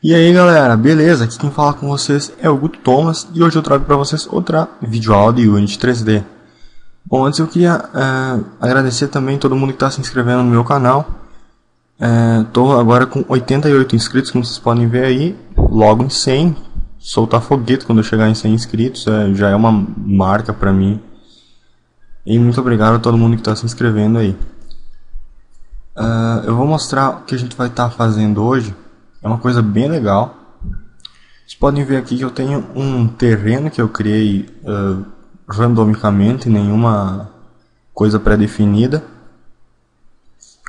E aí galera, beleza? Aqui quem fala com vocês é o Guto Thomas e hoje eu trago para vocês outra videoaula de Unity 3D. Bom, antes eu queria agradecer também todo mundo que está se inscrevendo no meu canal. Estou agora com 88 inscritos, como vocês podem ver aí, logo em 100. Soltar foguete quando eu chegar em 100 inscritos, já é uma marca para mim. E muito obrigado a todo mundo que está se inscrevendo aí. Eu vou mostrar o que a gente vai estar fazendo hoje. É uma coisa bem legal. Vocês podem ver aqui que eu tenho um terreno que eu criei randomicamente, nenhuma coisa pré-definida,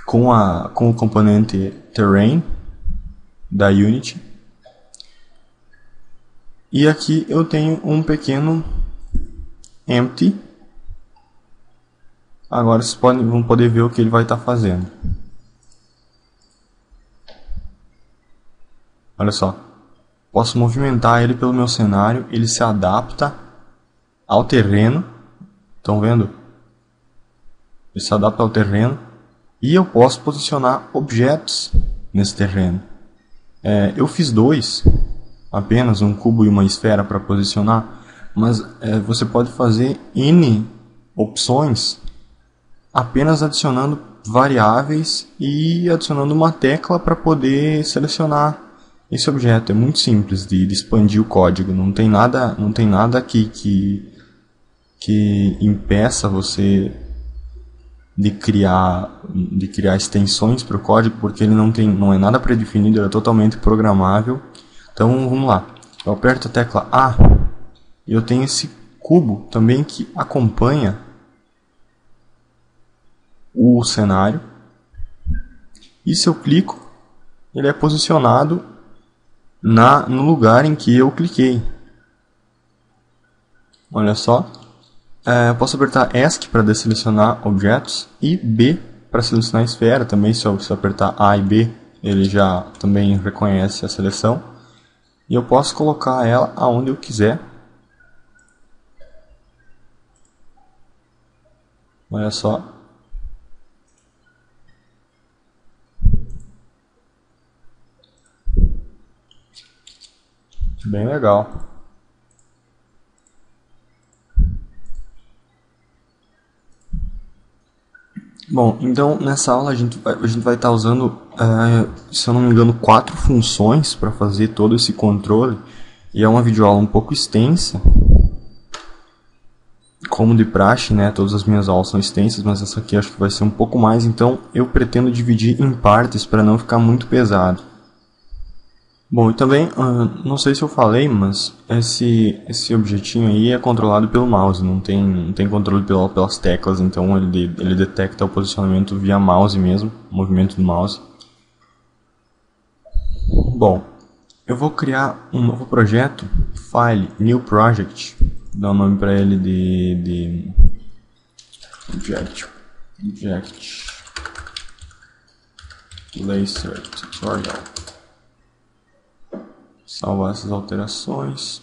com o componente Terrain da Unity. E aqui eu tenho um pequeno empty. Agora vocês vão poder ver o que ele vai estar fazendo. Olha só. Posso movimentar ele pelo meu cenário, ele se adapta ao terreno. Estão vendo? Ele se adapta ao terreno. E eu posso posicionar objetos nesse terreno. Eu fiz dois, apenas um cubo e uma esfera para posicionar. Mas você pode fazer N opções apenas adicionando variáveis e adicionando uma tecla para poder selecionar esse objeto. É muito simples de expandir o código. Não tem nada que impeça você de criar extensões para o código, porque ele não é nada predefinido, ele é totalmente programável. Então vamos lá. Eu aperto a tecla A e eu tenho esse cubo também que acompanha o cenário. E se eu clico, ele é posicionado no lugar em que eu cliquei. Olha só. Eu posso apertar ESC para desselecionar objetos e B para selecionar a esfera. Também se eu apertar A e B, ele já também reconhece a seleção. E eu posso colocar ela aonde eu quiser. Olha só. Bem legal. Bom, então nessa aula a gente vai estar usando, se eu não me engano, 4 funções para fazer todo esse controle. E é uma videoaula um pouco extensa, como de praxe, né? Todas as minhas aulas são extensas, mas essa aqui acho que vai ser um pouco mais. Então eu pretendo dividir em partes para não ficar muito pesado. Bom, e também, não sei se eu falei, mas esse objetinho aí é controlado pelo mouse, não tem controle pelas teclas, então ele detecta o posicionamento via mouse mesmo, o movimento do mouse. Bom, eu vou criar um novo projeto, File, New Project, dar o nome para ele de Object Laser Tutorial. Salvar essas alterações.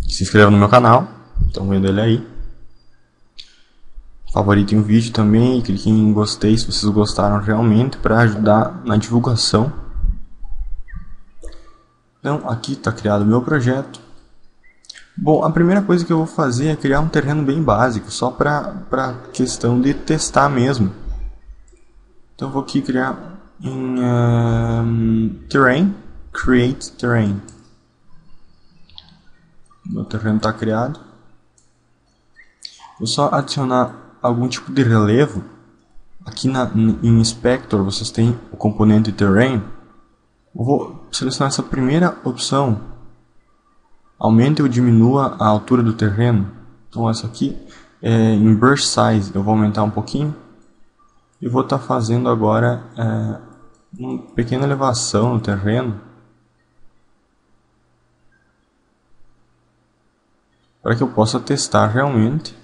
Se inscreva no meu canal. Estão vendo ele aí. Favoritem o vídeo também. E cliquem em gostei se vocês gostaram realmente, para ajudar na divulgação. Então aqui está criado o meu projeto. Bom, a primeira coisa que eu vou fazer é criar um terreno bem básico, só para questão de testar mesmo. Então eu vou aqui criar em Terrain, Create Terrain. Meu terreno está criado. Vou só adicionar algum tipo de relevo. Aqui em Inspector vocês têm o componente Terrain. Eu vou selecionar essa primeira opção. Aumente ou diminua a altura do terreno. Então essa aqui em Brush Size eu vou aumentar um pouquinho. E vou estar fazendo agora uma pequena elevação no terreno, para que eu possa testar realmente.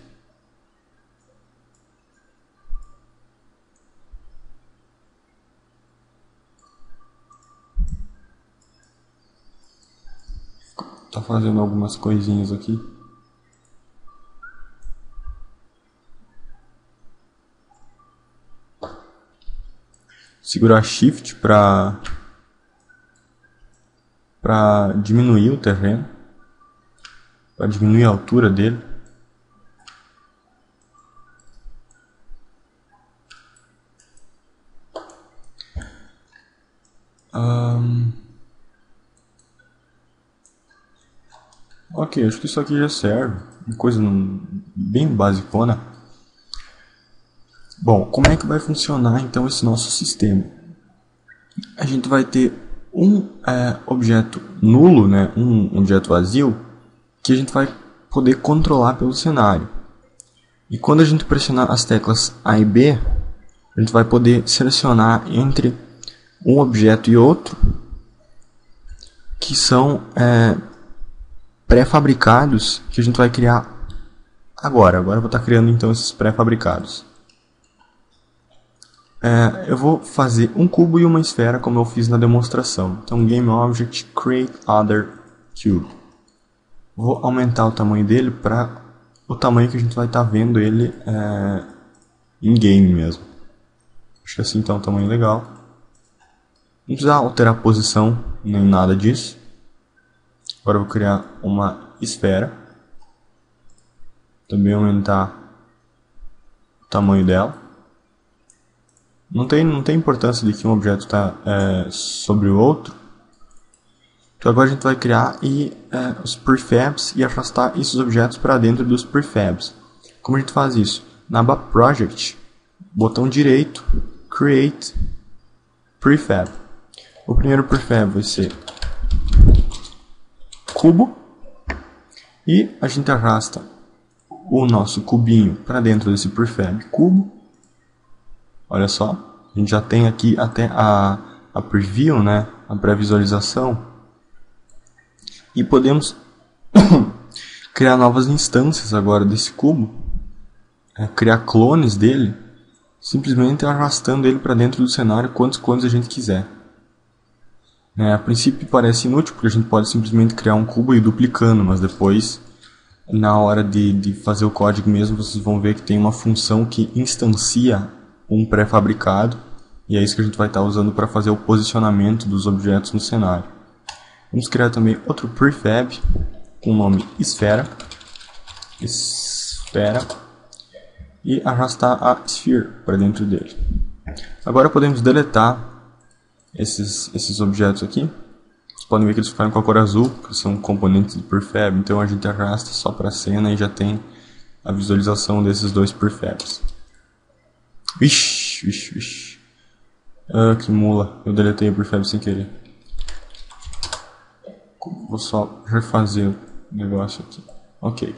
Tá fazendo algumas coisinhas aqui. segurar Shift para diminuir o terreno, para diminuir a altura dele. Ok, acho que isso aqui já serve. Uma coisa bem basicona. Bom, como é que vai funcionar então esse nosso sistema? A gente vai ter um objeto nulo, né, um objeto vazio, que a gente vai poder controlar pelo cenário. E quando a gente pressionar as teclas A e B, a gente vai poder selecionar entre um objeto e outro, que são pré-fabricados, que a gente vai criar agora. Agora eu vou estar criando então esses pré-fabricados. Eu vou fazer um cubo e uma esfera, como eu fiz na demonstração. Então, GameObject, Create Other Cube. Vou aumentar o tamanho dele para o tamanho que a gente vai estar vendo ele em game mesmo. Acho que assim está um tamanho legal. Não precisa alterar a posição, nem nada disso. Agora eu vou criar uma esfera. Também aumentar o tamanho dela. Não tem importância de que um objeto está sobre o outro. Então agora a gente vai criar os prefabs e arrastar esses objetos para dentro dos prefabs. Como a gente faz isso? Na aba Project, botão direito, Create Prefab. O primeiro prefab vai ser cubo. E a gente arrasta o nosso cubinho para dentro desse prefab cubo. Olha só, a gente já tem aqui até a preview, né, a pré-visualização. E podemos criar novas instâncias agora desse cubo, criar clones dele, simplesmente arrastando ele para dentro do cenário quantos clones a gente quiser. A princípio parece inútil, porque a gente pode simplesmente criar um cubo e ir duplicando, mas depois, na hora de fazer o código mesmo, vocês vão ver que tem uma função que instancia um pré-fabricado, e é isso que a gente vai estar usando para fazer o posicionamento dos objetos no cenário. Vamos criar também outro prefab com o nome esfera, e arrastar a sphere para dentro dele. Agora podemos deletar esses objetos aqui. Vocês podem ver que eles ficaram com a cor azul, que são componentes do prefab, então a gente arrasta só para a cena e já tem a visualização desses dois prefabs. Vixe. Ah, que mula. Eu deletei o prefab sem querer. Vou só refazer o negócio aqui. Ok.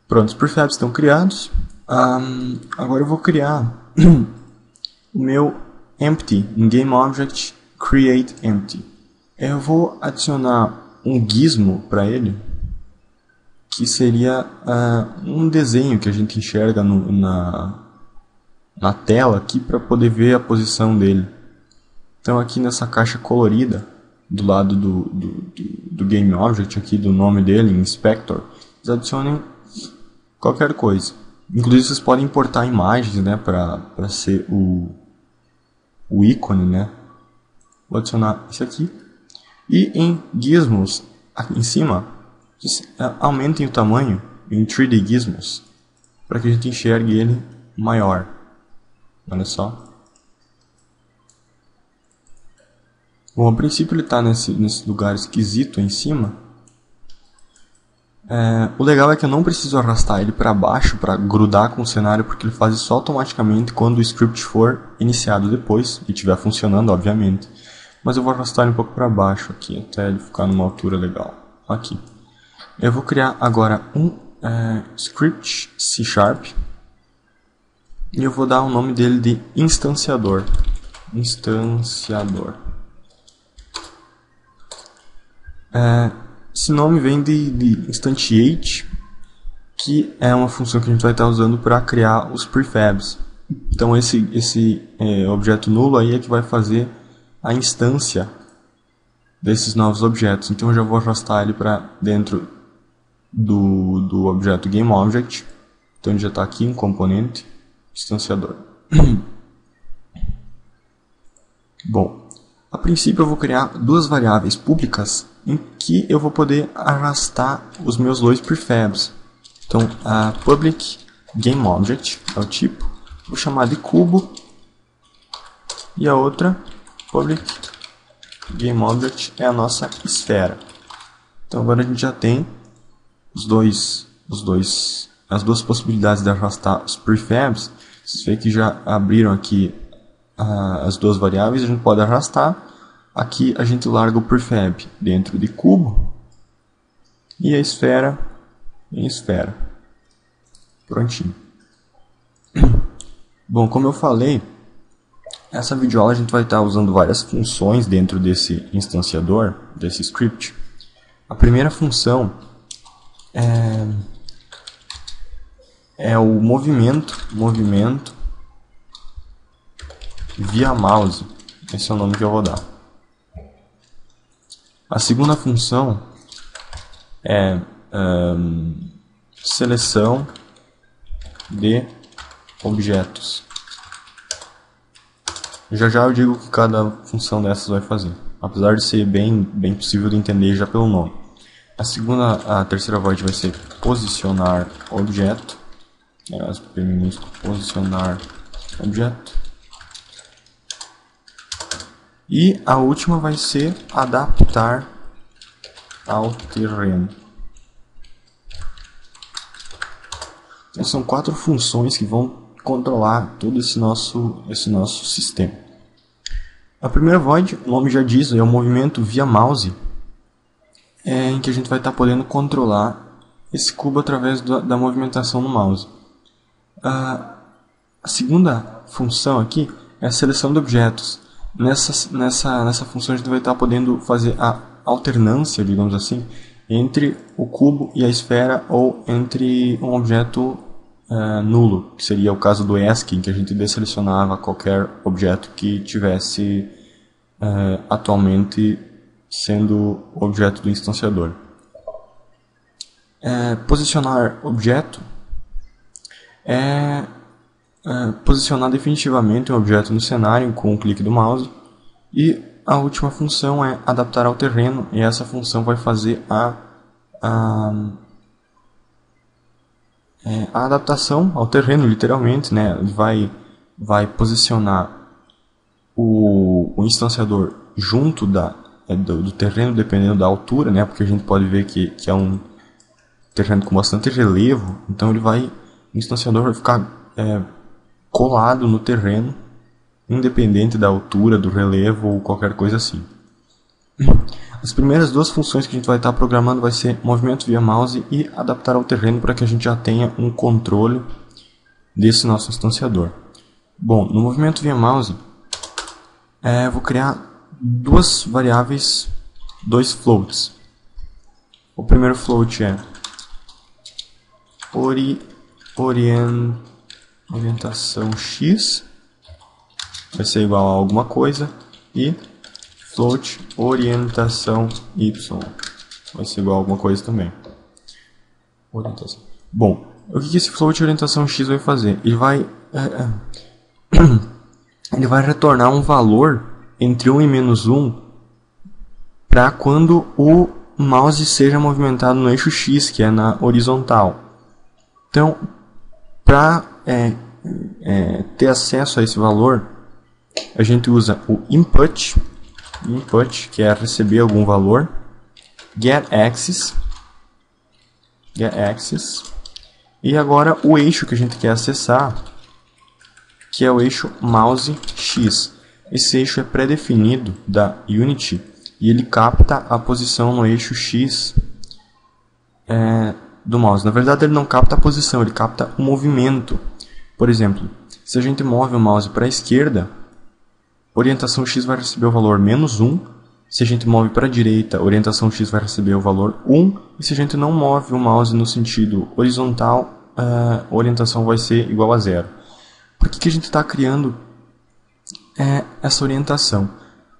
Pronto, os prefabs estão criados. Agora eu vou criar o meu empty em GameObject Create Empty. Eu vou adicionar um gizmo para ele, que seria um desenho que a gente enxerga na tela aqui para poder ver a posição dele. Então aqui nessa caixa colorida, do lado do GameObject, aqui do nome dele, Inspector, vocês adicionem qualquer coisa. Inclusive vocês podem importar imagens, né, para ser o ícone, né. Vou adicionar isso aqui. E em Gizmos, aqui em cima, aumentem o tamanho em 3D Gizmos, para que a gente enxergue ele maior. Olha só. Bom, a princípio ele está nesse lugar esquisito em cima. O legal é que eu não preciso arrastar ele para baixo para grudar com o cenário, porque ele faz isso automaticamente quando o script for iniciado depois e estiver funcionando, obviamente. Mas eu vou arrastar ele um pouco para baixo aqui, até ele ficar numa altura legal. Aqui. Eu vou criar agora um script C# e eu vou dar o nome dele de instanciador. Esse nome vem de instantiate, que é uma função que a gente vai estar usando para criar os prefabs. Então esse objeto nulo aí é que vai fazer a instância desses novos objetos. Então eu já vou arrastar ele para dentro do objeto GameObject. Então ele já está aqui, um componente instanciador. Bom, a princípio eu vou criar duas variáveis públicas em que eu vou poder arrastar os meus dois prefabs. Então, a public GameObject é o tipo, vou chamar de cubo, e a outra public GameObject é a nossa esfera. Então agora a gente já tem as duas possibilidades de arrastar os prefabs. Vocês veem que já abriram aqui as duas variáveis, a gente pode arrastar. Aqui a gente larga o prefab dentro de cubo e a esfera em esfera. Prontinho. Bom, como eu falei, essa videoaula a gente vai estar usando várias funções dentro desse instanciador, desse script. A primeira função é o movimento via mouse. Esse é o nome que eu vou dar. A segunda função é seleção de objetos. Já eu digo o que cada função dessas vai fazer, apesar de ser bem possível de entender já pelo nome. A terceira void vai ser posicionar objeto, posicionar objeto. E a última vai ser adaptar ao terreno. Então, são 4 funções que vão controlar todo esse nosso sistema. A primeira void, o nome já diz, é o movimento via mouse, em que a gente vai estar podendo controlar esse cubo através da movimentação no mouse. A segunda função aqui é a seleção de objetos. Nessa função a gente vai estar podendo fazer a alternância, digamos assim, entre o cubo e a esfera, ou entre um objeto nulo, que seria o caso do ESC, em que a gente desselecionava qualquer objeto que tivesse atualmente sendo objeto do instanciador. Posicionar objeto é posicionar definitivamente um objeto no cenário com o clique do mouse. E a última função é adaptar ao terreno, e essa função vai fazer a adaptação ao terreno, literalmente, né? Vai posicionar o instanciador junto do terreno, dependendo da altura, né? Porque a gente pode ver que é um terreno com bastante relevo, então o instanciador vai ficar colado no terreno, independente da altura, do relevo ou qualquer coisa assim. As primeiras duas funções que a gente vai estar programando vai ser movimento via mouse e adaptar ao terreno, para que a gente já tenha um controle desse nosso instanciador. Bom, no movimento via mouse, vou criar duas variáveis, dois floats. O primeiro float é orientação x, vai ser igual a alguma coisa, e float orientação y vai ser igual a alguma coisa também. Orientação. Bom, o que esse float orientação x vai fazer? Ele vai retornar um valor entre 1 e menos 1 para quando o mouse seja movimentado no eixo x, que é na horizontal. Então, para ter acesso a esse valor, a gente usa o input, que é receber algum valor, getAxis, e agora o eixo que a gente quer acessar, que é o eixo mouse x. Esse eixo é pré-definido da Unity e ele capta a posição no eixo x do mouse. Na verdade, ele não capta a posição, ele capta o movimento. Por exemplo, se a gente move o mouse para a esquerda, orientação x vai receber o valor menos 1. Se a gente move para a direita, orientação x vai receber o valor 1. E se a gente não move o mouse no sentido horizontal, a orientação vai ser igual a 0. Por que a gente está criando essa orientação?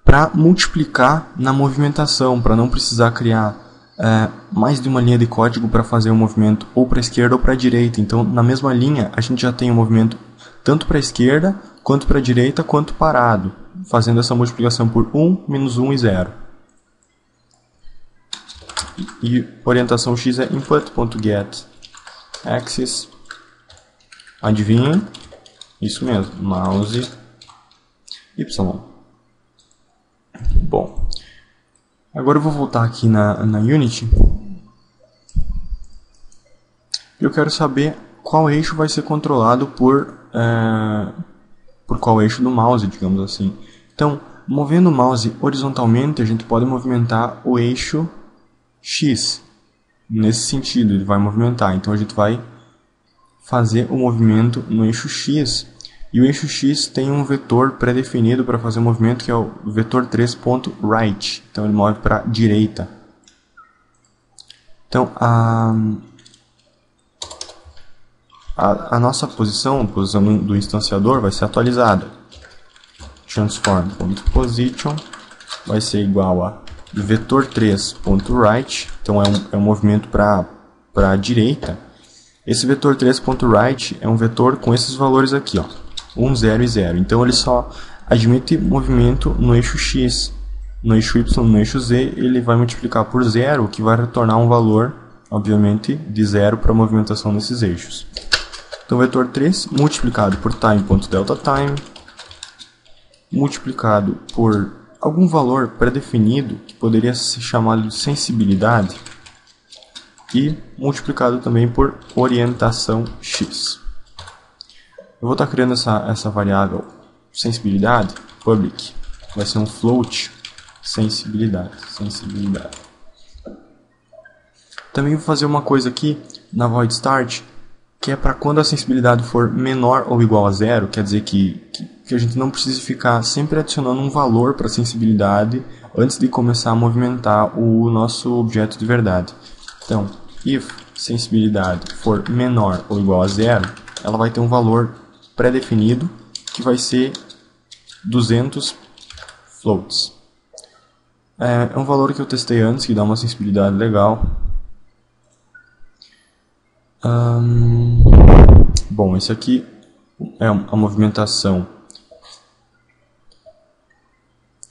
Para multiplicar na movimentação, para não precisar criar mais de uma linha de código para fazer o movimento ou para a esquerda ou para a direita. Então, na mesma linha, a gente já tem o movimento tanto para a esquerda, quanto para a direita, quanto parado. fazendo essa multiplicação por 1, menos 1 e 0. E orientação x é input.get axis. Adivinha? Isso mesmo, mouse y. Bom, agora eu vou voltar aqui na Unity. Eu quero saber qual eixo vai ser controlado por qual eixo do mouse, digamos assim. Então, movendo o mouse horizontalmente, a gente pode movimentar o eixo X. Nesse sentido, ele vai movimentar. Então, a gente vai fazer o movimento no eixo X. E o eixo X tem um vetor pré-definido para fazer o movimento, que é o vetor 3.right. Então, ele move para a direita. Então, a nossa posição, a posição do instanciador, vai ser atualizada. Transform.position vai ser igual a vetor 3.right, então é um movimento para a direita. Esse vetor 3.right é um vetor com esses valores aqui, ó, 1, 0 e 0. Então ele só admite movimento no eixo X. No eixo Y, no eixo Z, ele vai multiplicar por 0, o que vai retornar um valor, obviamente, de 0 para a movimentação nesses eixos. Então, vetor 3 multiplicado por time.deltaTime, multiplicado por algum valor pré-definido, que poderia ser chamado de sensibilidade, e multiplicado também por orientação x. Eu vou estar criando essa variável sensibilidade, public, vai ser um float sensibilidade. Também vou fazer uma coisa aqui na void start, que é para quando a sensibilidade for menor ou igual a 0, quer dizer que a gente não precisa ficar sempre adicionando um valor para a sensibilidade antes de começar a movimentar o nosso objeto de verdade. Então, if sensibilidade for menor ou igual a 0, ela vai ter um valor pré-definido que vai ser 200 floats. É um valor que eu testei antes, que dá uma sensibilidade legal. Bom, esse aqui é a movimentação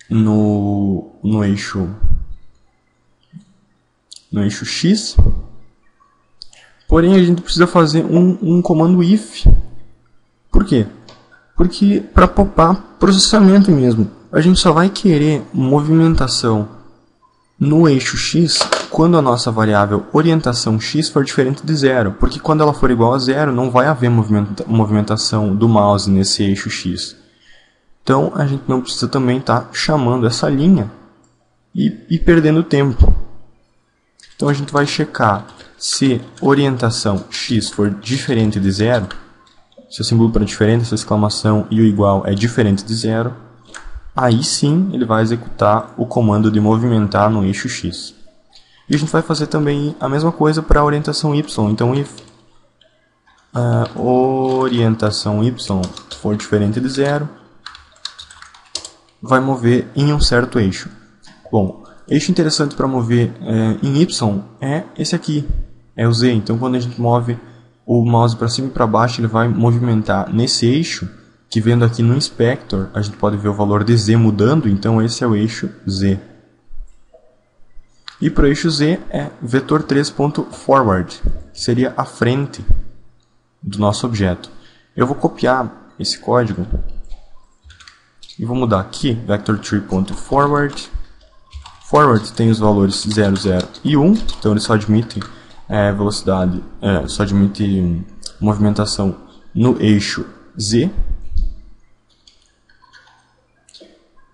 no eixo X. Porém, a gente precisa fazer um comando if. Por quê? Porque para poupar processamento mesmo. A gente só vai querer movimentação no eixo X quando a nossa variável orientação x for diferente de 0, porque quando ela for igual a 0 não vai haver movimentação do mouse nesse eixo x. Então a gente não precisa também estar chamando essa linha e perdendo tempo. Então a gente vai checar se orientação x for diferente de 0, se o símbolo para diferente, essa exclamação e o igual é diferente de 0, aí sim ele vai executar o comando de movimentar no eixo x. E a gente vai fazer também a mesma coisa para a orientação y. Então, if orientação y for diferente de 0, vai mover em um certo eixo. Bom, eixo interessante para mover em y é esse aqui, é o z. Então, quando a gente move o mouse para cima e para baixo, ele vai movimentar nesse eixo, que vendo aqui no inspector, a gente pode ver o valor de z mudando, então esse é o eixo z. E para o eixo z é vetor 3.forward, seria a frente do nosso objeto. Eu vou copiar esse código e vou mudar aqui, vector3.forward. Forward tem os valores 0, 0 e 1, então ele só admite velocidade, só admite movimentação no eixo z.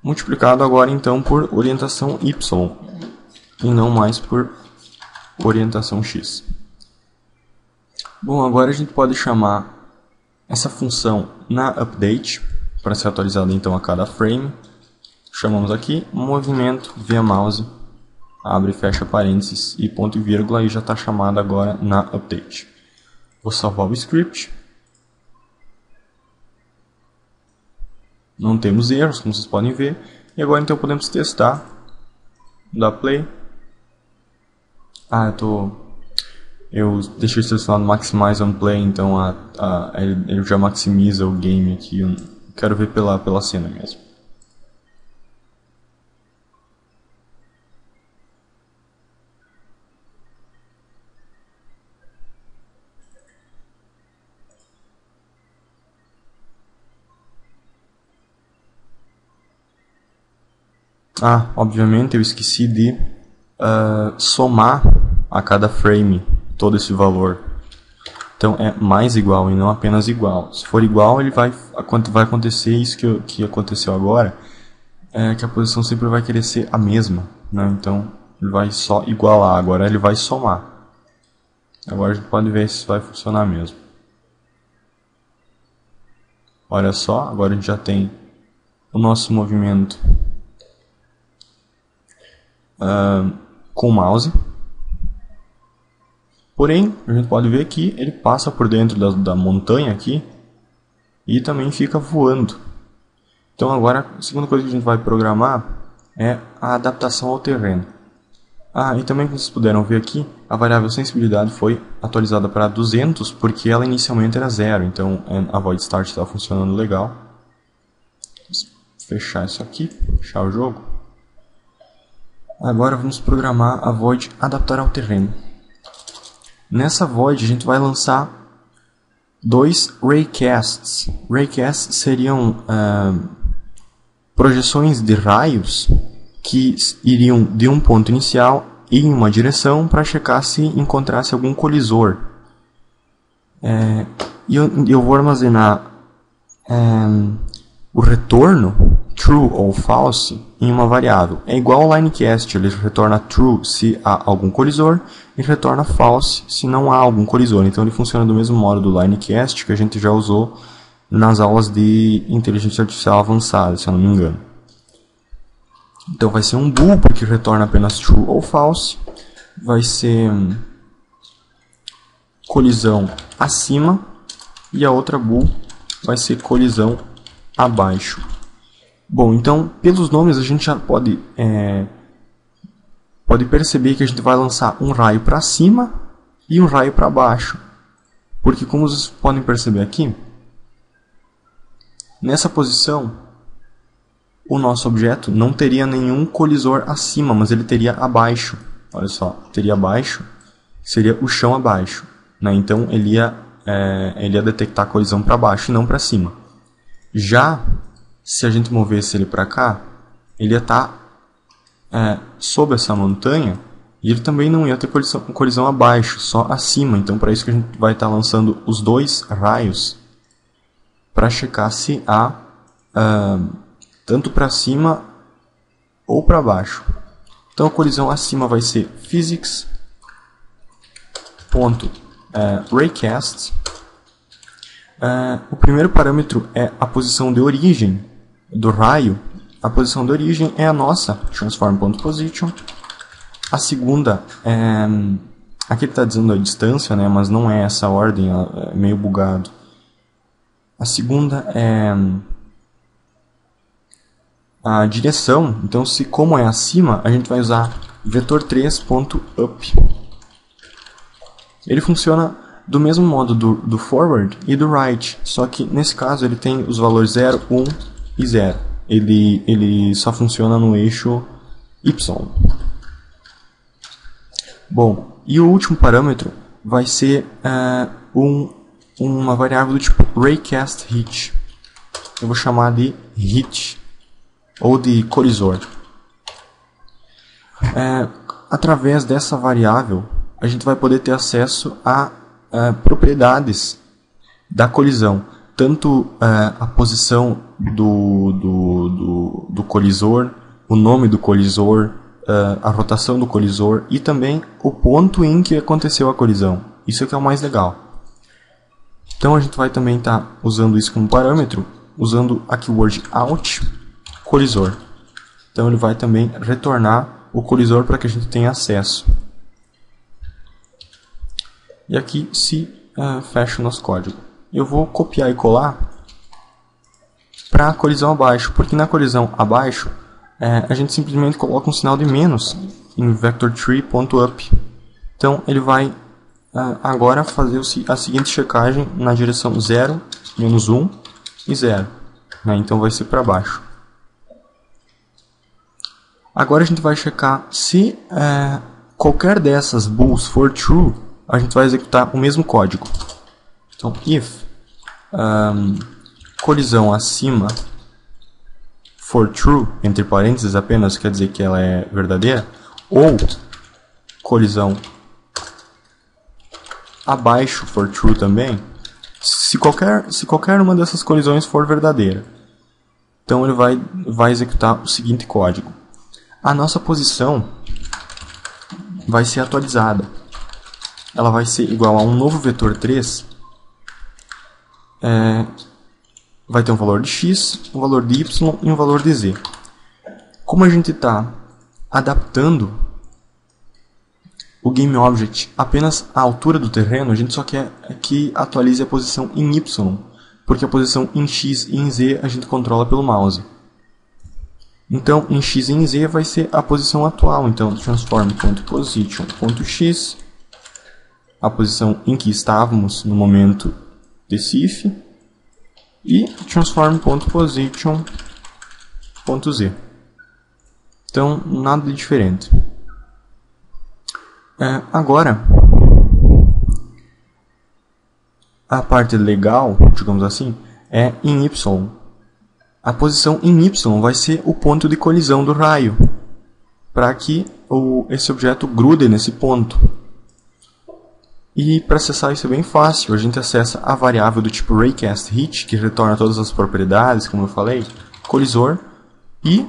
Multiplicado agora então por orientação y e não mais por orientação x. Bom, agora a gente pode chamar essa função na update para ser atualizada então a cada frame. Chamamos aqui movimento via mouse, abre e fecha parênteses e ponto e vírgula, e já está chamada agora na update. Vou salvar o script. Não temos erros, como vocês podem ver. E agora então podemos testar. Dá play. Eu deixei selecionado Maximize on Play, então ele já maximiza o game aqui. Eu quero ver pela cena mesmo. Ah, obviamente eu esqueci de somar a cada frame todo esse valor. Então é mais igual e não apenas igual. Se for igual, ele vai acontecer isso que aconteceu agora, que a posição sempre vai querer ser a mesma, né? Então ele vai só igualar, agora ele vai somar. Agora a gente pode ver se vai funcionar mesmo. Olha só, agora a gente já tem o nosso movimento com o mouse. Porém, a gente pode ver que ele passa por dentro da montanha aqui e também fica voando. Então agora, a segunda coisa que a gente vai programar é a adaptação ao terreno. E também, como vocês puderam ver aqui, a variável sensibilidade foi atualizada para 200 porque ela inicialmente era 0. Então a void start está funcionando legal. Vamos fechar isso aqui, fechar o jogo. Agora vamos programar a void adaptar ao terreno. Nessa void a gente vai lançar 2 raycasts. Raycasts seriam projeções de raios que iriam de um ponto inicial em uma direção para checar se encontrasse algum colisor. E eu vou armazenar o retorno, true ou false, em uma variável. É igual ao linecast, ele retorna true se há algum colisor e retorna false se não há algum colisor. Então ele funciona do mesmo modo do linecast que a gente já usou nas aulas de inteligência artificial avançada, se eu não me engano. Então vai ser um bool porque retorna apenas true ou false. Vai ser colisão acima e a outra bool vai ser colisão abaixo. Bom, então pelos nomes a gente já pode perceber que a gente vai lançar um raio para cima e um raio para baixo. Porque como vocês podem perceber aqui, nessa posição o nosso objeto não teria nenhum colisor acima, mas ele teria abaixo. Olha só, teria abaixo, seria o chão abaixo, né? Então ele ia detectar a colisão para baixo e não para cima. Já se a gente movesse ele para cá, ele ia estar sob essa montanha e ele também não ia ter colisão abaixo, só acima. Então para isso que a gente vai estar lançando os 2 raios para checar se há tanto para cima ou para baixo. Então a colisão acima vai ser physics.raycast. O primeiro parâmetro é a posição de origem do raio. A posição de origem é a nossa, transform.position. A segunda aqui ele está dizendo a distância, né, mas não é essa ordem, é meio bugado. A segunda é a direção. Então, como é acima, a gente vai usar vetor3.up. Ele funciona do mesmo modo do forward e do right, só que nesse caso ele tem os valores 0, 1 e 0. Ele só funciona no eixo Y. Bom, e o último parâmetro vai ser uma variável do tipo raycast_hit. Eu vou chamar de hit ou de colisor. Através dessa variável a gente vai poder ter acesso a propriedades da colisão, tanto a posição do colisor, o nome do colisor, a rotação do colisor e também o ponto em que aconteceu a colisão. Isso é que é o mais legal. Então a gente vai também estar usando isso como parâmetro, usando a keyword out colisor. Então ele vai também retornar o colisor para que a gente tenha acesso. E aqui se fecha o nosso código. Eu vou copiar e colar para a colisão abaixo, porque na colisão abaixo a gente simplesmente coloca um sinal de menos em vector3.up. Então ele vai agora fazer a seguinte checagem na direção 0, menos 1 e 0. Né? Então vai ser para baixo. Agora a gente vai checar se qualquer dessas bools for true, a gente vai executar o mesmo código. Então if colisão acima for true, entre parênteses apenas, quer dizer que ela é verdadeira, ou colisão abaixo for true também, se qualquer uma dessas colisões for verdadeira. Então ele vai executar o seguinte código. A nossa posição vai ser atualizada. Ela vai ser igual a um novo vetor 3. Vai ter um valor de x, um valor de y e um valor de z. Como a gente está adaptando o GameObject apenas à altura do terreno, a gente só quer que atualize a posição em y, porque a posição em x e em z a gente controla pelo mouse. Então, em x e em z vai ser a posição atual. Então, transform.position.x, a posição em que estávamos no momento desse if, e transform.position.z. Então, nada de diferente. Agora, a parte legal, digamos assim, é em y. A posição em y vai ser o ponto de colisão do raio, para que esse objeto grude nesse ponto. E para acessar isso é bem fácil, a gente acessa a variável do tipo raycastHit, que retorna todas as propriedades, como eu falei, colisor, e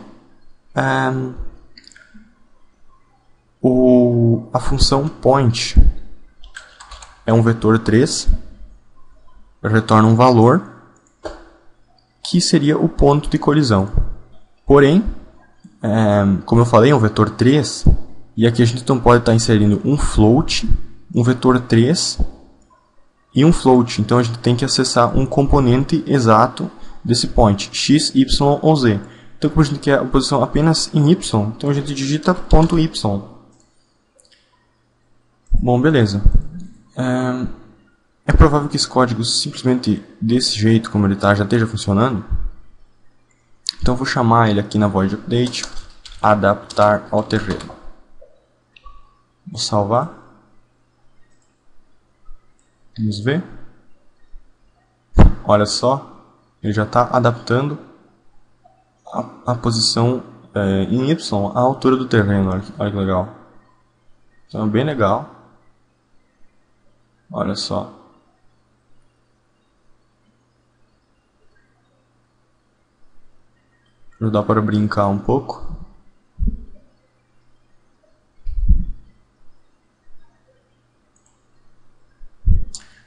a função point é um vetor 3, retorna um valor, que seria o ponto de colisão. Porém, como eu falei, é um vetor 3, e aqui a gente então pode estar inserindo um float, um vetor 3 e um float. Então a gente tem que acessar um componente exato desse point, x, y ou z. Então como a gente quer a posição apenas em y, então a gente digita ponto .y. Bom, beleza. É provável que esse código simplesmente desse jeito como ele está já esteja funcionando. Então eu vou chamar ele aqui na void update, adaptar ao terreno. Vou salvar. Vamos ver. Olha só, ele já está adaptando a posição em y à altura do terreno. Olha que legal. Então é bem legal. Olha só. Já dá para brincar um pouco.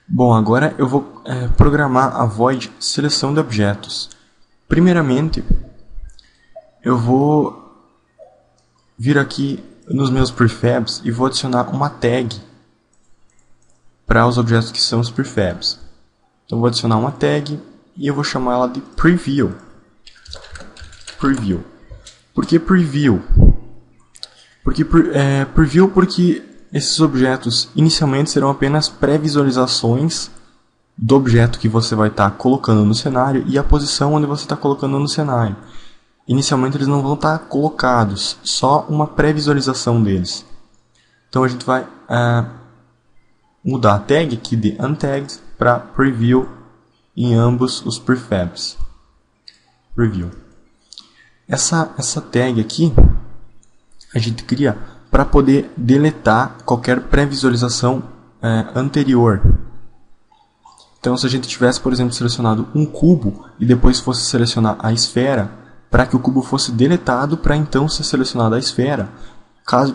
Bom, agora eu vou programar a void seleção de objetos. Primeiramente, eu vou vir aqui nos meus prefabs e vou adicionar uma tag para os objetos que são os prefabs. Então eu vou adicionar uma tag e eu vou chamar ela de preview. Preview. Por que preview? Preview porque esses objetos inicialmente serão apenas pré-visualizações do objeto que você vai estar colocando no cenário e a posição onde você está colocando no cenário. Inicialmente eles não vão estar colocados, só uma pré-visualização deles. Então a gente vai mudar a tag aqui de untagged para preview em ambos os prefabs. Preview. Essa tag aqui a gente cria para poder deletar qualquer pré-visualização anterior. Então, se a gente tivesse, por exemplo, selecionado um cubo e depois fosse selecionar a esfera, para que o cubo fosse deletado, para então ser selecionada a esfera,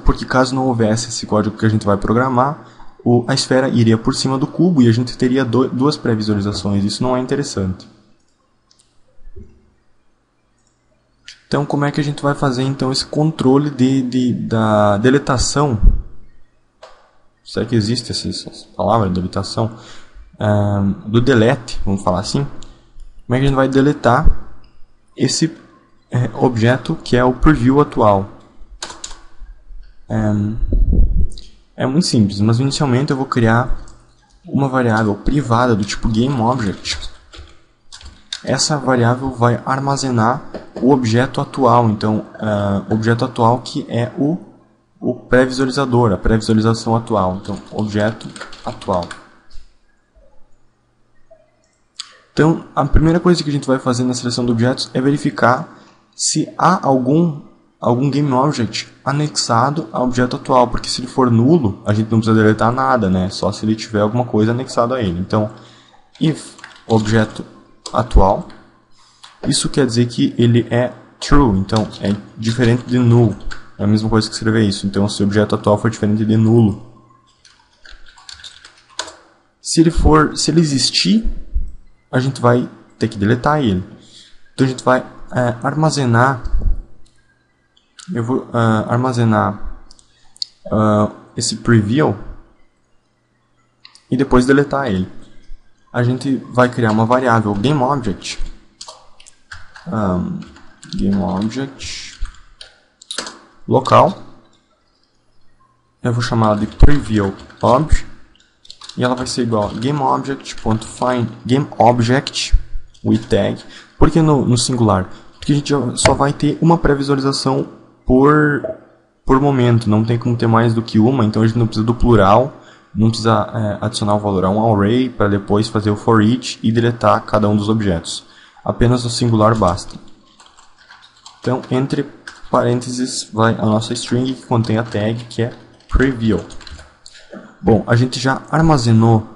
porque caso não houvesse esse código que a gente vai programar, a esfera iria por cima do cubo e a gente teria duas pré-visualizações. Isso não é interessante. Então, como é que a gente vai fazer então esse controle da deletação? Será que existe essa palavra, deletação? Do delete, vamos falar assim. Como é que a gente vai deletar esse objeto que é o preview atual? É muito simples, mas inicialmente eu vou criar uma variável privada do tipo GameObject. Essa variável vai armazenar o objeto atual. Então, o objeto atual que é o pré-visualizador, a pré-visualização atual. Então, objeto atual. Então, a primeira coisa que a gente vai fazer na seleção de objetos é verificar se há algum GameObject anexado ao objeto atual, porque se ele for nulo, a gente não precisa deletar nada, né? Só se ele tiver alguma coisa anexada a ele. Então, if objeto atual, isso quer dizer que ele é true, então é diferente de null. É a mesma coisa que escrever isso. Então, se o objeto atual for diferente de nulo, se ele existir, a gente vai ter que deletar ele. Então a gente vai armazenar. Eu vou armazenar esse preview e depois deletar ele. A gente vai criar uma variável GameObject. GameObject local. Eu vou chamar de previewObj e ela vai ser igual a GameObject.find GameObject with tag. Por que no singular? Porque a gente só vai ter uma pré-visualização por momento, não tem como ter mais do que uma, então a gente não precisa do plural, não precisa adicionar o valor a um array para depois fazer o for each e deletar cada um dos objetos. Apenas o singular basta. Então, entre parênteses vai a nossa string que contém a tag que é preview. Bom, a gente já armazenou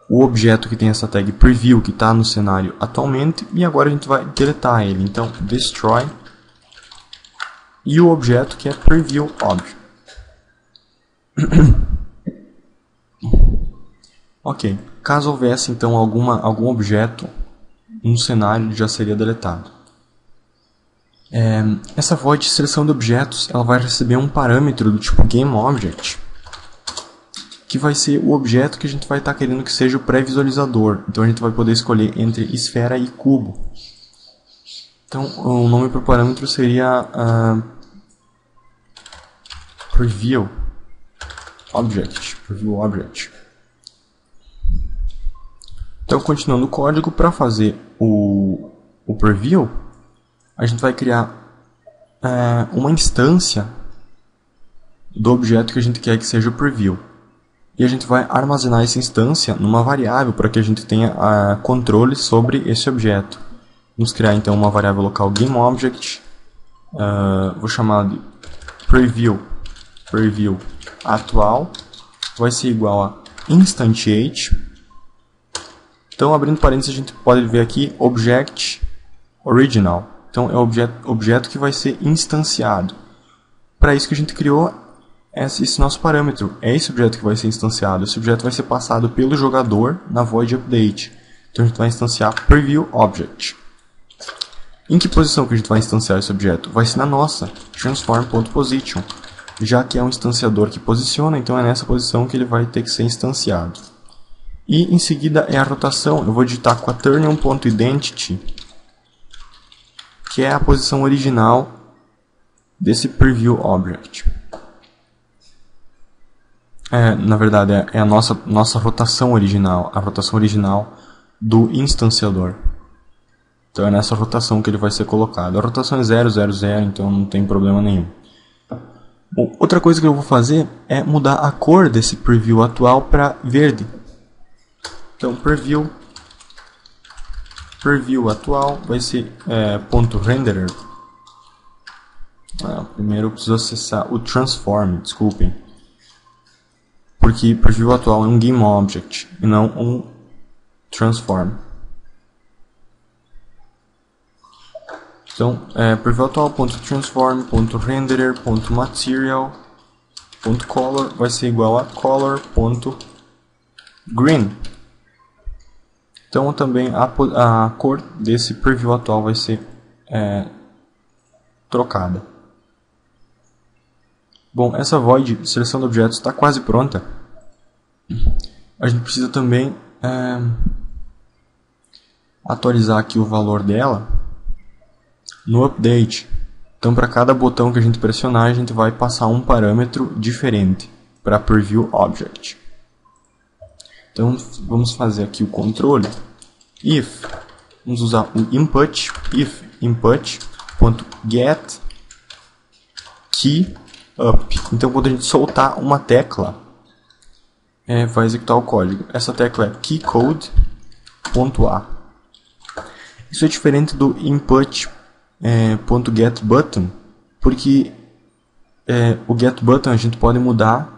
o objeto que tem essa tag preview que está no cenário atualmente e agora a gente vai deletar ele. Então, destroy e o objeto que é previewObj. Ok, caso houvesse então algum objeto no cenário, ele já seria deletado. Essa void de seleção de objetos ela vai receber um parâmetro do tipo GameObject, que vai ser o objeto que a gente vai estar querendo que seja o pré-visualizador. Então a gente vai poder escolher entre esfera e cubo. Então o nome para o parâmetro seria previewObject. Então, continuando o código, para fazer o preview, a gente vai criar uma instância do objeto que a gente quer que seja o preview. E a gente vai armazenar essa instância numa variável para que a gente tenha controle sobre esse objeto. Vamos criar então uma variável local GameObject. Vou chamar de preview atual. Vai ser igual a instantiate. Então, abrindo parênteses, a gente pode ver aqui object original. Então, é o objeto que vai ser instanciado. Para isso que a gente criou esse nosso parâmetro. É esse objeto que vai ser instanciado. Esse objeto vai ser passado pelo jogador na void update. Então, a gente vai instanciar previewObject. Em que posição que a gente vai instanciar esse objeto? Vai ser na nossa transform.position. Já que é um instanciador que posiciona, então é nessa posição que ele vai ter que ser instanciado. E em seguida é a rotação. Eu vou digitar quaternion.identity, que é a posição original desse previewObject. Na verdade, é a nossa rotação original, a rotação original do instanciador. Então é nessa rotação que ele vai ser colocado. A rotação é 0, 0, 0, então não tem problema nenhum. Bom, outra coisa que eu vou fazer é mudar a cor desse preview atual para verde. Então, preview atual vai ser .renderer. Primeiro eu preciso acessar o transform, desculpem. Porque preview atual é um GameObject e não um transform. Então, preview atual.transform.renderer.material.color vai ser igual a color.green. Então também a cor desse preview atual vai ser trocada. Bom, essa void de seleção de objetos está quase pronta. A gente precisa também atualizar aqui o valor dela no update. Então para cada botão que a gente pressionar, a gente vai passar um parâmetro diferente para previewObject. Então vamos fazer aqui o controle. If, vamos usar o input, if input.get key up. Então quando a gente soltar uma tecla, vai executar o código. Essa tecla é keycode.a. Isso é diferente do input .getButton, porque o getButton a gente pode mudar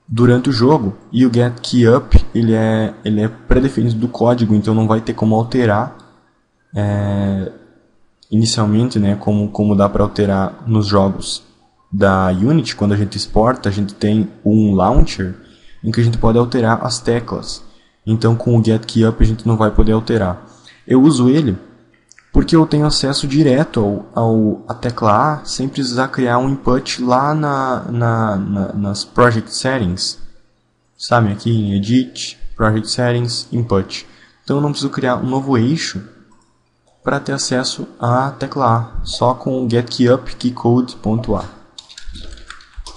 durante o jogo, e o getKeyUp ele é pré-definido do código, então não vai ter como alterar inicialmente, né, como dá para alterar nos jogos da Unity. Quando a gente exporta, a gente tem um launcher em que a gente pode alterar as teclas. Então com o getKeyUp a gente não vai poder alterar. Eu uso ele porque eu tenho acesso direto à tecla A sem precisar criar um input lá nas Project Settings. Sabe, aqui em Edit, Project Settings, Input. Então eu não preciso criar um novo eixo para ter acesso à tecla A, só com o getKeyUp keycode.a.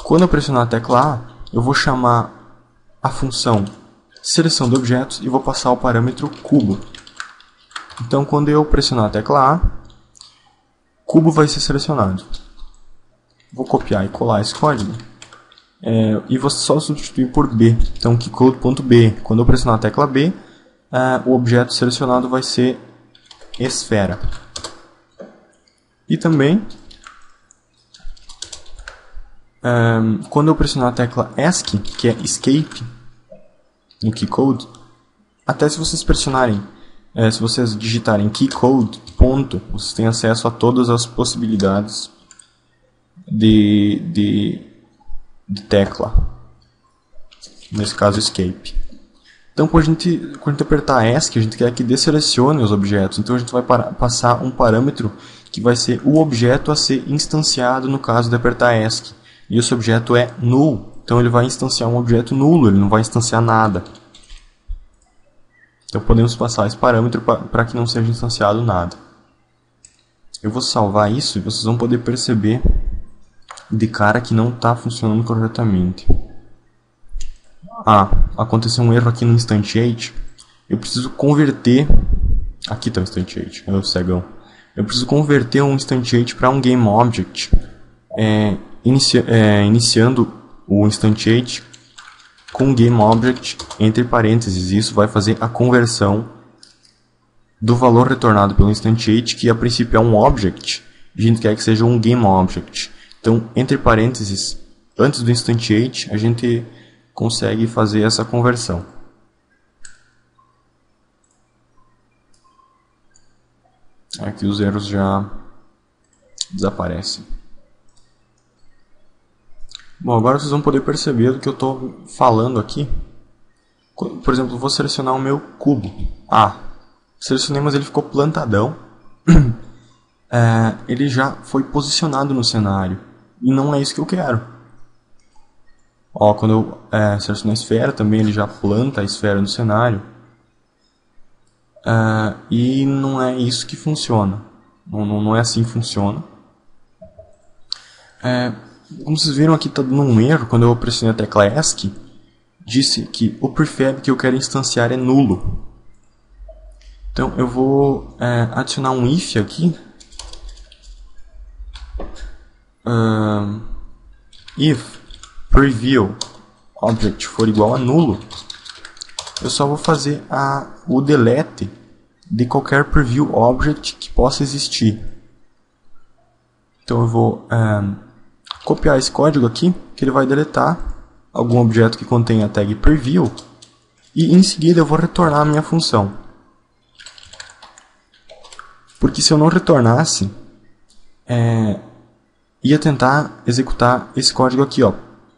Quando eu pressionar a tecla A, eu vou chamar a função seleção de objetos e vou passar o parâmetro cubo. Então, quando eu pressionar a tecla A, cubo vai ser selecionado. Vou copiar e colar esse código. E vou só substituir por B. Então, keycode.b. Quando eu pressionar a tecla B, o objeto selecionado vai ser esfera. E também, quando eu pressionar a tecla ESC, que é Escape, no keycode, até se vocês pressionarem, se vocês digitarem keycode, ponto, vocês têm acesso a todas as possibilidades de tecla. Nesse caso, Escape. Então, quando a gente apertar ESC, a gente quer que deselecione os objetos. Então, a gente vai passar um parâmetro que vai ser o objeto a ser instanciado no caso de apertar ESC. E esse objeto é null. Então, ele vai instanciar um objeto nulo, ele não vai instanciar nada. Então, podemos passar esse parâmetro para que não seja instanciado nada. Eu vou salvar isso e vocês vão poder perceber de cara que não está funcionando corretamente. Aconteceu um erro aqui no Instantiate. Eu preciso converter... Aqui está o Instantiate, é o cegão. Eu preciso converter um Instantiate para um GameObject, iniciando o Instantiate com GameObject entre parênteses. Isso vai fazer a conversão do valor retornado pelo Instantiate, que a princípio é um Object, e a gente quer que seja um GameObject. Então, entre parênteses, antes do Instantiate, a gente consegue fazer essa conversão. Aqui os erros já desaparecem. Bom, agora vocês vão poder perceber do que eu estou falando aqui. Por exemplo, eu vou selecionar o meu cubo. Selecionei, mas ele ficou plantadão. Ele já foi posicionado no cenário. E não é isso que eu quero. Quando eu seleciono a esfera, também ele já planta a esfera no cenário. E não é isso que funciona. Não é assim que funciona. Como vocês viram aqui, está dando um erro. Quando eu pressionei a tecla ESC, disse que o prefab que eu quero instanciar é nulo. Então eu vou adicionar um if aqui. If preview object for igual a nulo, eu só vou fazer o delete de qualquer preview object que possa existir. Então eu vou copiar esse código aqui, que ele vai deletar algum objeto que contenha a tag preview, e em seguida eu vou retornar a minha função. Porque se eu não retornasse, ia tentar executar esse código aqui,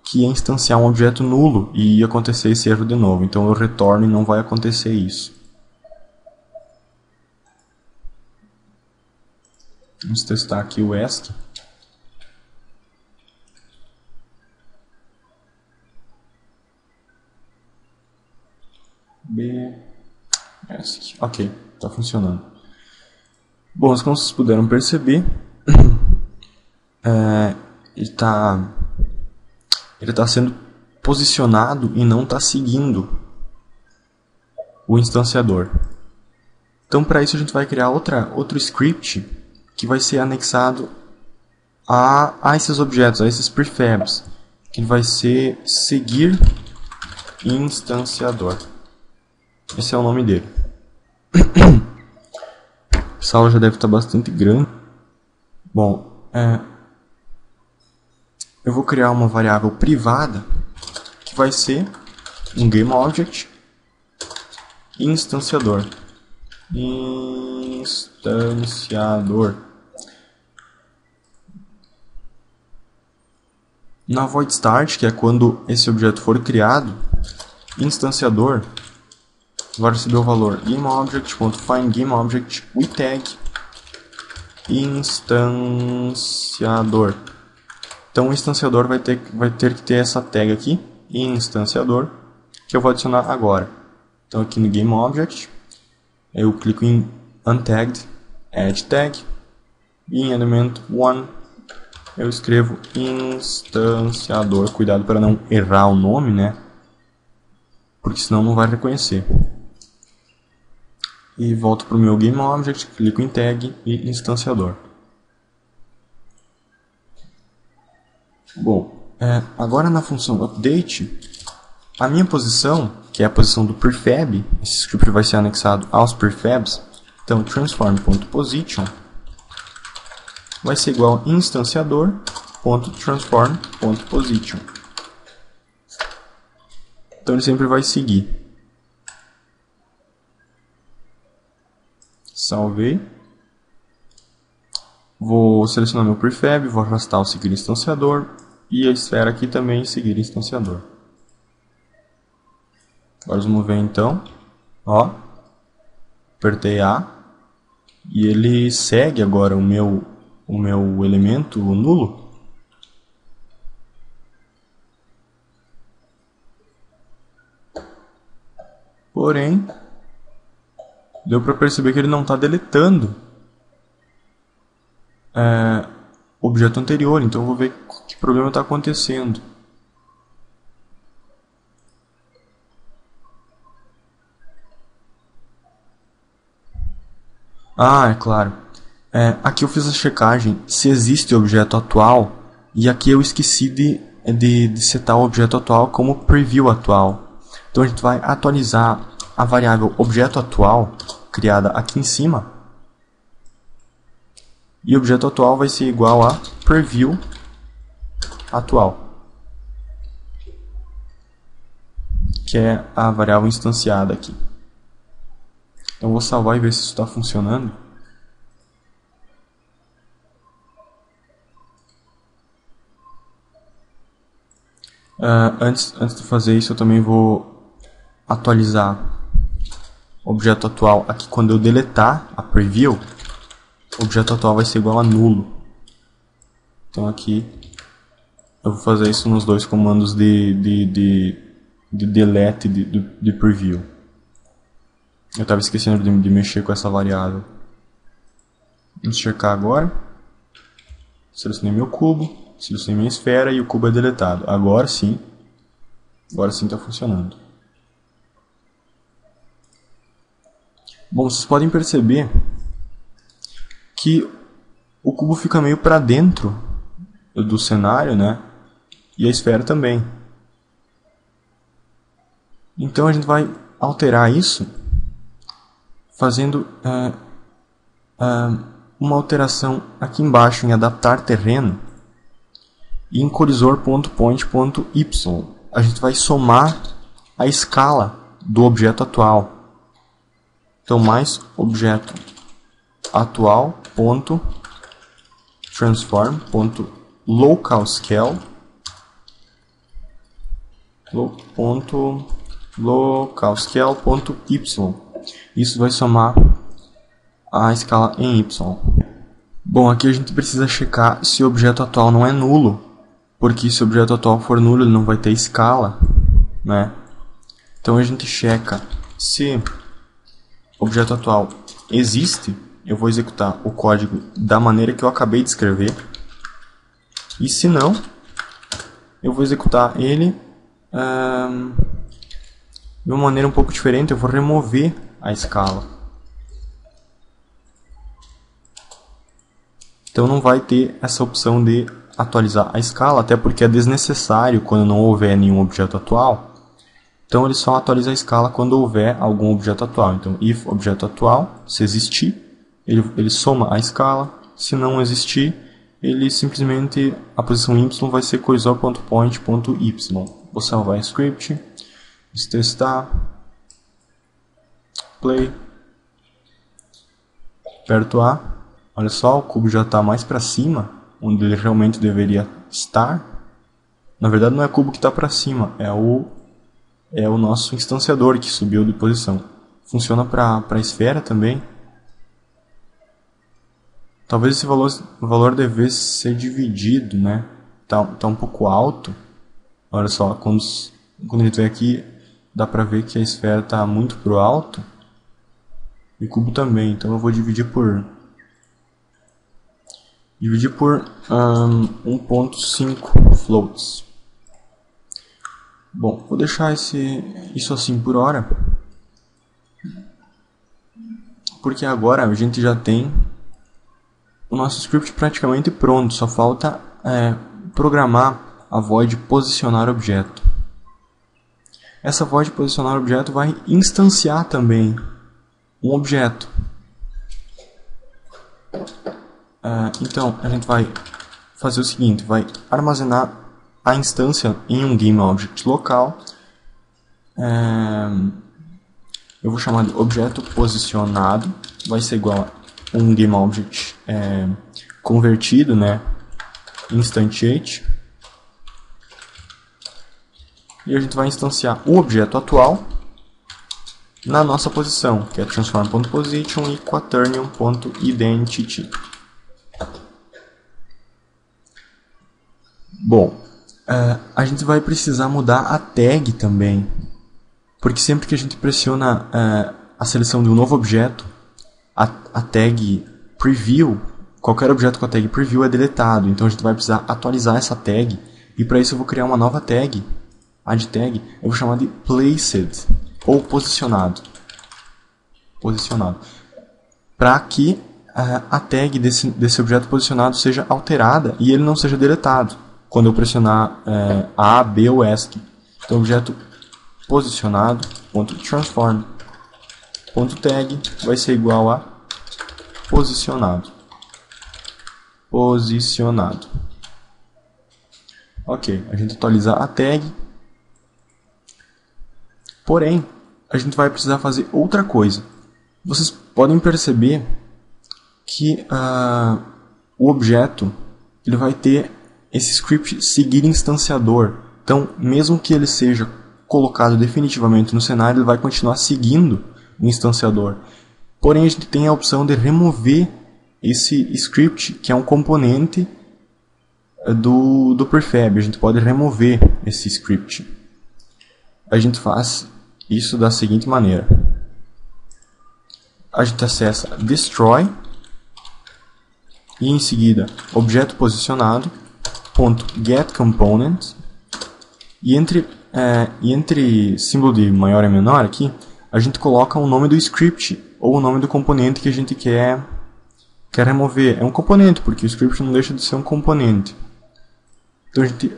que ia instanciar um objeto nulo e ia acontecer esse erro de novo. Então eu retorno e não vai acontecer isso. Vamos testar aqui o ESC. ESC. Ok, está funcionando. Bom, como vocês puderam perceber, ele está sendo posicionado e não está seguindo o instanciador. Então, para isso a gente vai criar outro script que vai ser anexado a esses objetos, a esses prefabs, que vai ser seguir instanciador. Esse é o nome dele. Essa aula já deve estar bastante grande. Bom, eu vou criar uma variável privada que vai ser um GameObject instanciador. Na void start, que é quando esse objeto for criado, instanciador vai receber o valor GameObject.findGameObject with tag instanciador. Então o instanciador vai ter que ter essa tag aqui, instanciador, que eu vou adicionar agora. Então aqui no GameObject, eu clico em untagged, add tag, e em element 1 eu escrevo instanciador. Cuidado para não errar o nome, né? Porque senão não vai reconhecer. E volto para o meu GameObject, clico em tag e instanciador. Bom, agora na função update, a minha posição, que é a posição do prefab, esse script vai ser anexado aos prefabs, então transform.position vai ser igual a instanciador.transform.position. Então ele sempre vai seguir. Salvei. Vou selecionar meu prefab, vou arrastar o seguir instanciador e a esfera aqui também seguir instanciador. Agora vamos ver então. Ó, apertei A e ele segue agora o meu elemento nulo. Porém, deu para perceber que ele não está deletando o objeto anterior. Então eu vou ver que problema está acontecendo. Ah, é claro. Aqui eu fiz a checagem se existe o objeto atual, e aqui eu esqueci de setar o objeto atual como preview atual. Então a gente vai atualizar a variável objeto atual, criada aqui em cima, e o objeto atual vai ser igual a preview atual, que é a variável instanciada aqui. Então vou salvar e ver se isso está funcionando. Antes de fazer isso, eu também vou atualizar o objeto atual aqui. Quando eu deletar a preview, o objeto atual vai ser igual a nulo. Então aqui eu vou fazer isso nos dois comandos de delete de preview. Eu estava esquecendo de mexer com essa variável. Vamos checar agora. Selecionei meu cubo, selecionei minha esfera e o cubo é deletado. Agora sim está funcionando. Bom, vocês podem perceber que o cubo fica meio para dentro do cenário, né? E a esfera também. Então a gente vai alterar isso fazendo uma alteração aqui embaixo em adaptar terreno e em colisor.point.y. A gente vai somar a escala do objeto atual. Então mais objeto atual ponto transform ponto local scale ponto local scale ponto y. Isso vai somar a escala em y. Bom, aqui a gente precisa checar se o objeto atual não é nulo, porque se o objeto atual for nulo ele não vai ter escala, né? Então a gente checa se o objeto atual existe. Eu vou executar o código da maneira que eu acabei de escrever. E se não, eu vou executar ele de uma maneira um pouco diferente. Eu vou remover a escala. Então não vai ter essa opção de atualizar a escala, até porque é desnecessário quando não houver nenhum objeto atual. Então ele só atualiza a escala quando houver algum objeto atual. Então if objeto atual, se existir, ele soma a escala. Se não existir, ele simplesmente, a posição y vai ser coisor.point.y. Vou salvar esse script, testar, play, aperto A, olha só, o cubo já está mais para cima, onde ele realmente deveria estar. Na verdade não é o cubo que está para cima, é o nosso instanciador que subiu de posição. Funciona para a esfera também. Talvez esse valor devesse ser dividido, né? Tá um pouco alto. Olha só, quando a gente vem aqui, dá pra ver que a esfera está muito pro alto. E o cubo também, então eu vou dividir por 1.5 floats. Bom, vou deixar isso assim por hora, porque agora a gente já tem o nosso script praticamente pronto, só falta programar a void posicionar objeto. Essa void posicionar objeto vai instanciar também um objeto. Então a gente vai fazer o seguinte, vai armazenar a instância em um GameObject local. Eu vou chamar de objeto posicionado, vai ser igual a um GameObject convertido, né, instantiate. E a gente vai instanciar o objeto atual na nossa posição, que é transform.position e quaternion.identity. Bom, a gente vai precisar mudar a tag também, porque sempre que a gente pressiona a seleção de um novo objeto, a tag preview, qualquer objeto com a tag preview é deletado, então a gente vai precisar atualizar essa tag, e para isso eu vou criar uma nova tag, add tag, eu vou chamar de placed, ou posicionado, para que a tag desse objeto posicionado seja alterada e ele não seja deletado quando eu pressionar A, B ou ESC. Então, objeto posicionado.transform.tag vai ser igual a posicionado. Ok, a gente atualiza a tag. Porém, a gente vai precisar fazer outra coisa. Vocês podem perceber que o objeto ele vai ter esse script seguir instanciador. Então, mesmo que ele seja colocado definitivamente no cenário, ele vai continuar seguindo o instanciador. Porém, a gente tem a opção de remover esse script, que é um componente do prefab. A gente pode remover esse script. A gente faz isso da seguinte maneira. A gente acessa destroy e em seguida objeto posicionado .getComponent e entre símbolo de maior e menor aqui a gente coloca o nome do script ou o nome do componente que a gente quer remover. É um componente, porque o script não deixa de ser um componente. Então a gente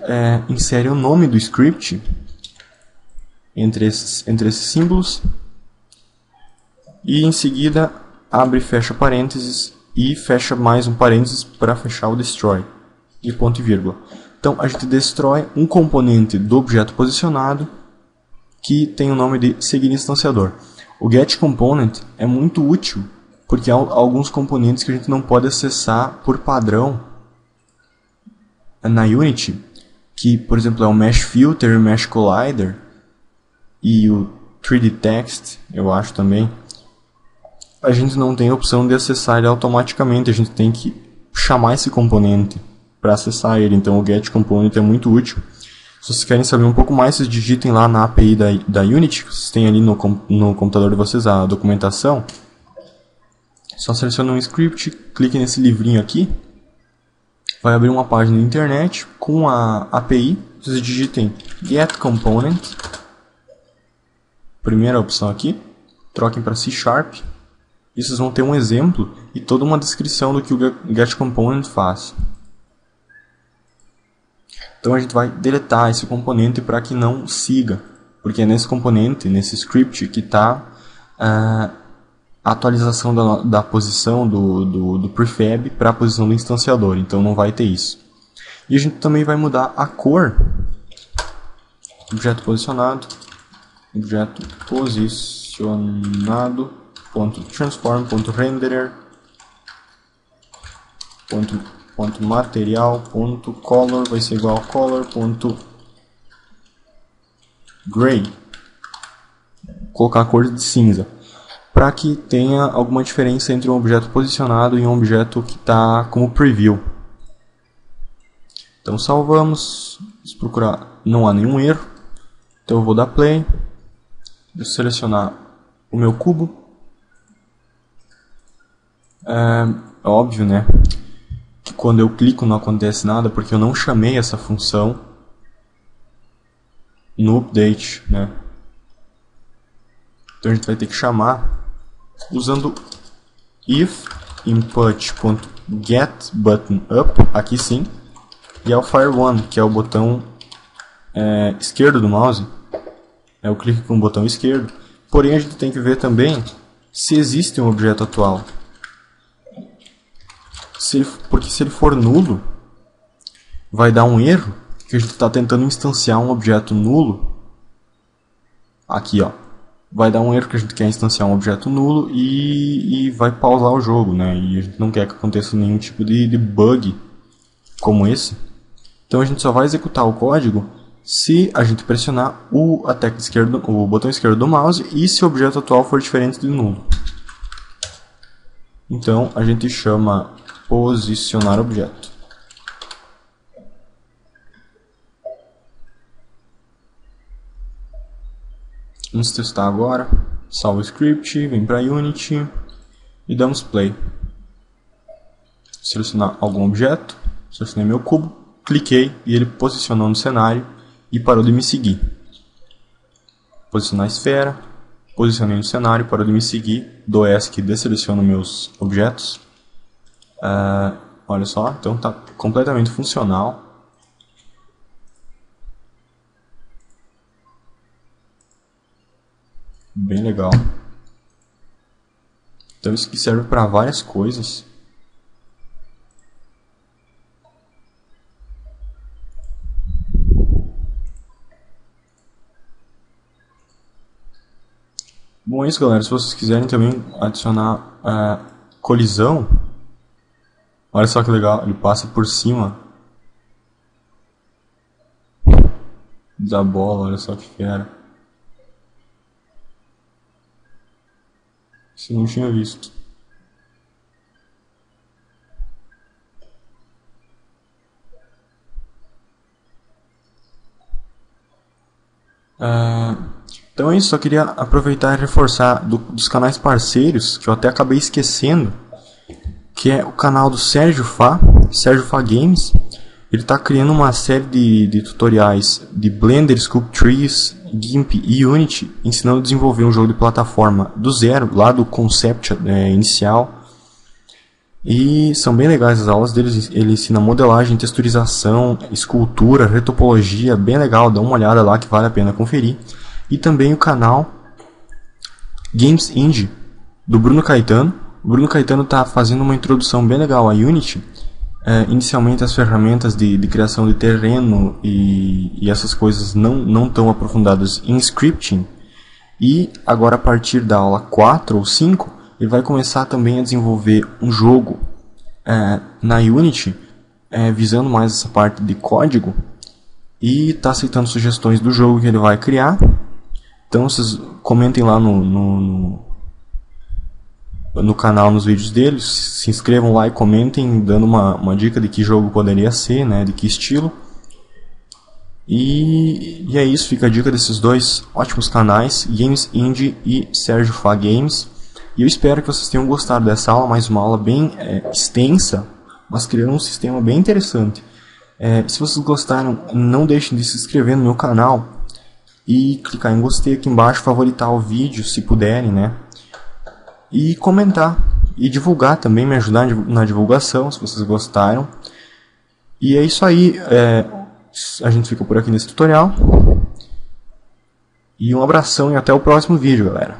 insere o nome do script entre esses símbolos e em seguida abre e fecha parênteses e fecha mais um parênteses para fechar o destroy e ponto e vírgula. Então a gente destrói um componente do objeto posicionado que tem o nome de seguir instanciador. O getComponent é muito útil porque há alguns componentes que a gente não pode acessar por padrão na Unity, que por exemplo é o Mesh Filter, o Mesh Collider e o 3D Text, eu acho também. A gente não tem a opção de acessar ele automaticamente, a gente tem que chamar esse componente para acessar ele, então o getComponent é muito útil. Se vocês querem saber um pouco mais, vocês digitem lá na API da Unity, que vocês têm ali no computador de vocês a documentação. Só seleciona um script, clique nesse livrinho aqui, vai abrir uma página da internet com a API, vocês digitem getComponent, primeira opção aqui, troquem para C#, e vocês vão ter um exemplo e toda uma descrição do que o getComponent faz. Então a gente vai deletar esse componente para que não siga, porque é nesse componente, nesse script, que está a atualização da posição do prefab para a posição do instanciador, então não vai ter isso. E a gente também vai mudar a cor. Objeto posicionado, .transform.renderer, .material.color vai ser igual a color.gray. Colocar a cor de cinza, para que tenha alguma diferença entre um objeto posicionado e um objeto que está como preview. Então salvamos, se procurar, não há nenhum erro, então eu vou dar play, vou selecionar o meu cubo. É óbvio, né, que quando eu clico não acontece nada, porque eu não chamei essa função no update, né. Então a gente vai ter que chamar usando if input.getButtonUp, aqui sim, e é o Fire1, que é o botão esquerdo do mouse. Eu clico com o botão esquerdo. Porém a gente tem que ver também se existe um objeto atual. Porque se ele for nulo, vai dar um erro, que a gente está tentando instanciar um objeto nulo. Aqui, ó. Vai dar um erro que a gente quer instanciar um objeto nulo e vai pausar o jogo, né? E a gente não quer que aconteça nenhum tipo de bug como esse. Então a gente só vai executar o código se a gente pressionar o botão esquerdo do mouse e se o objeto atual for diferente de nulo. Então a gente chama posicionar objeto. Vamos testar agora. Salva o script, vem para Unity e damos play. Selecionar algum objeto, selecionei meu cubo, cliquei e ele posicionou no cenário e parou de me seguir. Posicionar a esfera, posicionei no cenário, parou de me seguir. Dou ESC e desseleciono meus objetos. Olha só, então está completamente funcional. Bem legal. Então isso aqui serve para várias coisas. Bom, é isso, galera. Se vocês quiserem também adicionar colisão, olha só que legal, ele passa por cima da bola, olha só que fera. Isso eu não tinha visto. Então é isso, só queria aproveitar e reforçar dos canais parceiros, que eu até acabei esquecendo, que é o canal do Sérgio Fá Games. Ele está criando uma série de tutoriais de Blender, Sculptris, GIMP e Unity, ensinando a desenvolver um jogo de plataforma do zero, lá do concept inicial. E são bem legais as aulas deles. Ele ensina modelagem, texturização, escultura, retopologia, bem legal, dá uma olhada lá que vale a pena conferir. E também o canal Games Indie, do Bruno Caetano. O Bruno Caetano está fazendo uma introdução bem legal à Unity. Inicialmente as ferramentas de criação de terreno e essas coisas não tão aprofundadas em scripting. E agora a partir da aula 4 ou 5, ele vai começar também a desenvolver um jogo na Unity, visando mais essa parte de código. E está aceitando sugestões do jogo que ele vai criar. Então vocês comentem lá no canal, nos vídeos deles, se inscrevam lá e comentem, dando uma dica de que jogo poderia ser, né, de que estilo. E é isso, fica a dica desses dois ótimos canais, Games Indie e Sérgio Fá Games. E eu espero que vocês tenham gostado dessa aula, mais uma aula bem extensa, mas criando um sistema bem interessante. Se vocês gostaram, não deixem de se inscrever no meu canal e clicar em gostei aqui embaixo, favoritar o vídeo se puderem, né? E comentar e divulgar também, me ajudar na divulgação se vocês gostaram. E é isso aí, a gente fica por aqui nesse tutorial. E um abração e até o próximo vídeo, galera.